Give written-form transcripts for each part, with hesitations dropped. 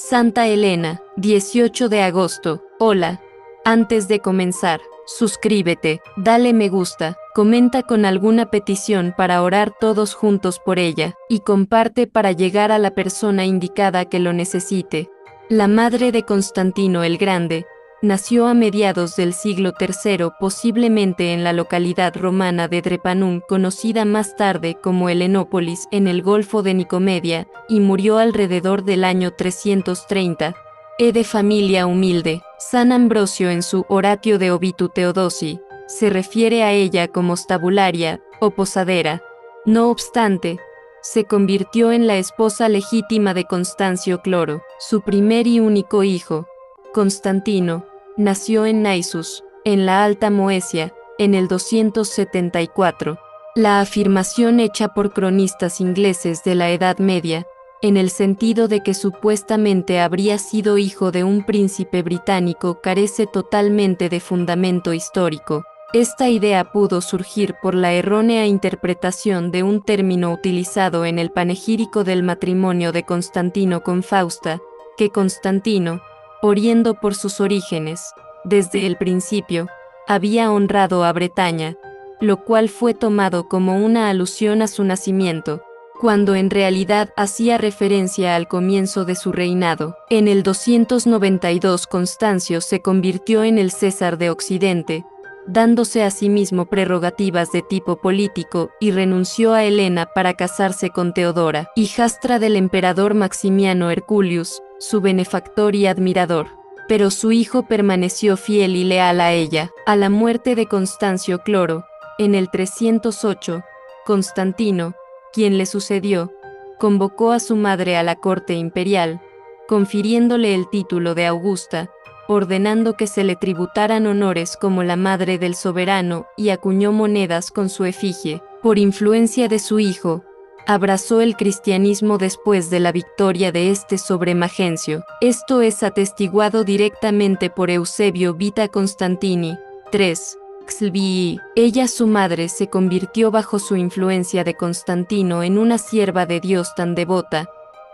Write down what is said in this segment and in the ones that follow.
Santa Elena, 18 de agosto. Hola. Antes de comenzar, suscríbete, dale me gusta, comenta con alguna petición para orar todos juntos por ella, y comparte para llegar a la persona indicada que lo necesite. La madre de Constantino el Grande nació a mediados del siglo III, posiblemente en la localidad romana de Drepanum, conocida más tarde como Helenópolis, en el Golfo de Nicomedia, y murió alrededor del año 330. De familia humilde. San Ambrosio, en su Oratio de Obitu Theodosi, se refiere a ella como stabularia o posadera. No obstante, se convirtió en la esposa legítima de Constancio Cloro. Su primer y único hijo, Constantino, nació en Naissus, en la Alta Moesia, en el 274. La afirmación hecha por cronistas ingleses de la Edad Media, en el sentido de que supuestamente habría sido hijo de un príncipe británico, carece totalmente de fundamento histórico. Esta idea pudo surgir por la errónea interpretación de un término utilizado en el panegírico del matrimonio de Constantino con Fausta, que Constantino, oriendo por sus orígenes, desde el principio, había honrado a Bretaña, lo cual fue tomado como una alusión a su nacimiento, cuando en realidad hacía referencia al comienzo de su reinado. En el 292 Constancio se convirtió en el César de Occidente, dándose a sí mismo prerrogativas de tipo político, y renunció a Helena para casarse con Teodora, hijastra del emperador Maximiano Herculius, su benefactor y admirador. Pero su hijo permaneció fiel y leal a ella. A la muerte de Constancio Cloro, en el 308, Constantino, quien le sucedió, convocó a su madre a la corte imperial, confiriéndole el título de Augusta, ordenando que se le tributaran honores como la madre del soberano, y acuñó monedas con su efigie. Por influencia de su hijo, abrazó el cristianismo después de la victoria de este sobre Magencio. Esto es atestiguado directamente por Eusebio Vita Constantini. 3. Xlvii. Ella, su madre, se convirtió bajo su influencia de Constantino en una sierva de Dios tan devota,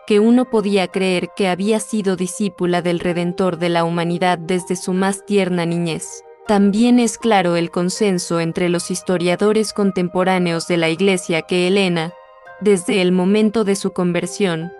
que uno podía creer que había sido discípula del Redentor de la humanidad desde su más tierna niñez. También es claro el consenso entre los historiadores contemporáneos de la Iglesia que Helena, desde el momento de su conversión,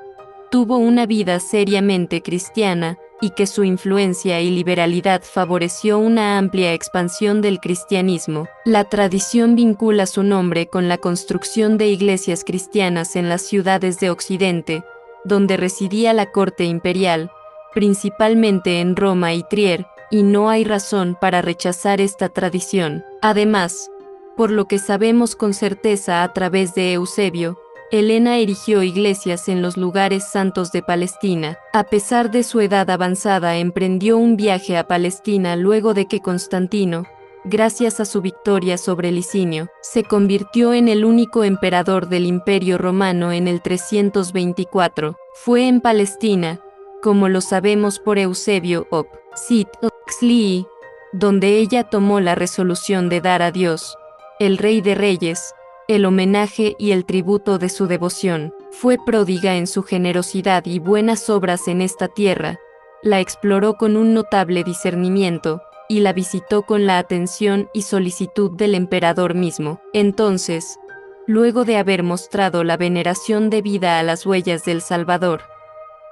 tuvo una vida seriamente cristiana, y que su influencia y liberalidad favoreció una amplia expansión del cristianismo. La tradición vincula su nombre con la construcción de iglesias cristianas en las ciudades de Occidente, donde residía la corte imperial, principalmente en Roma y Trier, y no hay razón para rechazar esta tradición. Además, por lo que sabemos con certeza a través de Eusebio, Helena erigió iglesias en los lugares santos de Palestina. A pesar de su edad avanzada, emprendió un viaje a Palestina luego de que Constantino, gracias a su victoria sobre Licinio, se convirtió en el único emperador del Imperio Romano en el 324. Fue en Palestina, como lo sabemos por Eusebio Op. Cit. Xlii, donde ella tomó la resolución de dar a Dios, el Rey de Reyes, el homenaje y el tributo de su devoción. Fue pródiga en su generosidad y buenas obras en esta tierra, la exploró con un notable discernimiento, y la visitó con la atención y solicitud del emperador mismo. Entonces, luego de haber mostrado la veneración debida a las huellas del Salvador,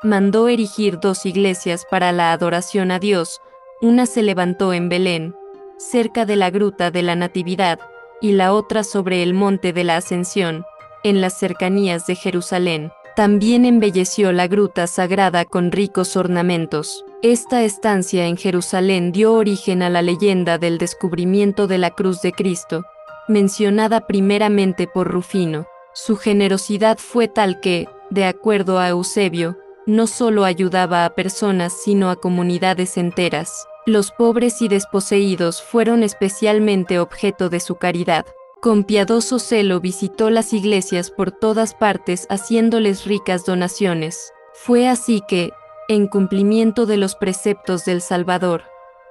mandó erigir 2 iglesias para la adoración a Dios. Una se levantó en Belén, cerca de la gruta de la Natividad, y la otra sobre el monte de la Ascensión, en las cercanías de Jerusalén. También embelleció la gruta sagrada con ricos ornamentos. Esta estancia en Jerusalén dio origen a la leyenda del descubrimiento de la cruz de Cristo, mencionada primeramente por Rufino. Su generosidad fue tal que, de acuerdo a Eusebio, no solo ayudaba a personas sino a comunidades enteras. Los pobres y desposeídos fueron especialmente objeto de su caridad. Con piadoso celo visitó las iglesias por todas partes haciéndoles ricas donaciones. Fue así que, en cumplimiento de los preceptos del Salvador,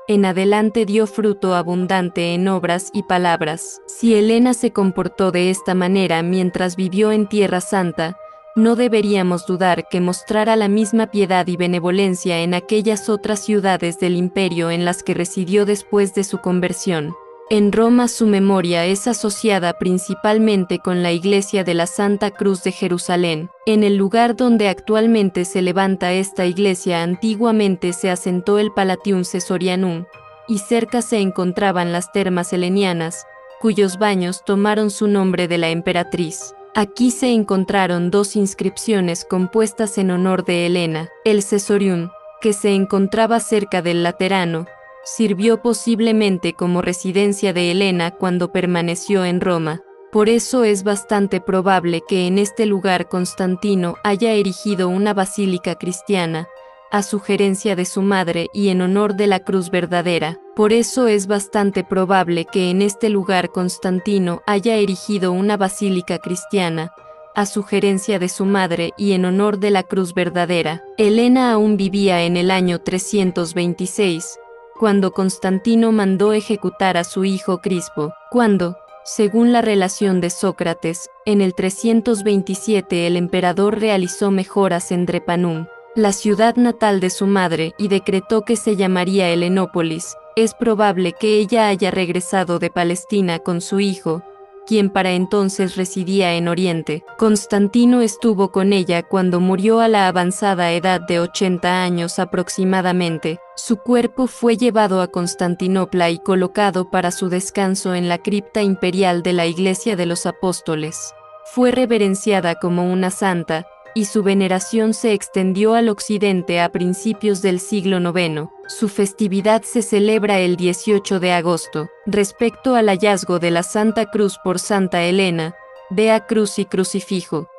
en adelante dio fruto abundante en obras y palabras. Si Helena se comportó de esta manera mientras vivió en Tierra Santa, no deberíamos dudar que mostrara la misma piedad y benevolencia en aquellas otras ciudades del imperio en las que residió después de su conversión. En Roma su memoria es asociada principalmente con la iglesia de la Santa Cruz de Jerusalén. En el lugar donde actualmente se levanta esta iglesia antiguamente se asentó el Palatium Caesorianum, y cerca se encontraban las termas helenianas, cuyos baños tomaron su nombre de la emperatriz. Aquí se encontraron dos inscripciones compuestas en honor de Helena. El Caesorium, que se encontraba cerca del Laterano, sirvió posiblemente como residencia de Helena cuando permaneció en Roma. Por eso es bastante probable que en este lugar Constantino haya erigido una basílica cristiana, a sugerencia de su madre y en honor de la cruz verdadera. Por eso es bastante probable que en este lugar Constantino haya erigido una basílica cristiana, a sugerencia de su madre y en honor de la cruz verdadera. Helena aún vivía en el año 326, cuando Constantino mandó ejecutar a su hijo Crispo, cuando, según la relación de Sócrates, en el 327 el emperador realizó mejoras en Drepanum, la ciudad natal de su madre, y decretó que se llamaría Helenópolis. Es probable que ella haya regresado de Palestina con su hijo, quien para entonces residía en Oriente. Constantino estuvo con ella cuando murió a la avanzada edad de 80 años aproximadamente. Su cuerpo fue llevado a Constantinopla y colocado para su descanso en la cripta imperial de la Iglesia de los Apóstoles. Fue reverenciada como una santa, y su veneración se extendió al occidente a principios del siglo IX. Su festividad se celebra el 18 de agosto. Respecto al hallazgo de la Santa Cruz por Santa Helena, vea Cruz y Crucifijo.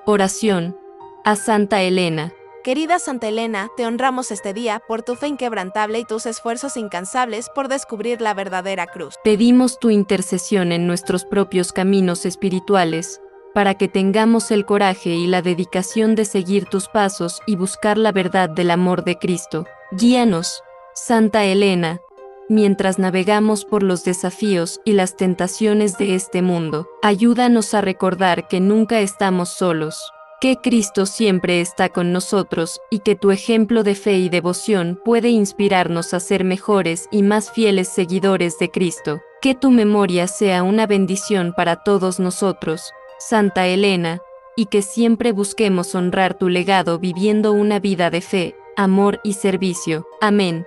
Oración a Santa Helena. Querida Santa Helena, te honramos este día por tu fe inquebrantable y tus esfuerzos incansables por descubrir la verdadera cruz. Pedimos tu intercesión en nuestros propios caminos espirituales, para que tengamos el coraje y la dedicación de seguir tus pasos y buscar la verdad del amor de Cristo. Guíanos, Santa Helena, mientras navegamos por los desafíos y las tentaciones de este mundo. Ayúdanos a recordar que nunca estamos solos, que Cristo siempre está con nosotros y que tu ejemplo de fe y devoción puede inspirarnos a ser mejores y más fieles seguidores de Cristo. Que tu memoria sea una bendición para todos nosotros, Santa Helena, y que siempre busquemos honrar tu legado viviendo una vida de fe, amor y servicio. Amén.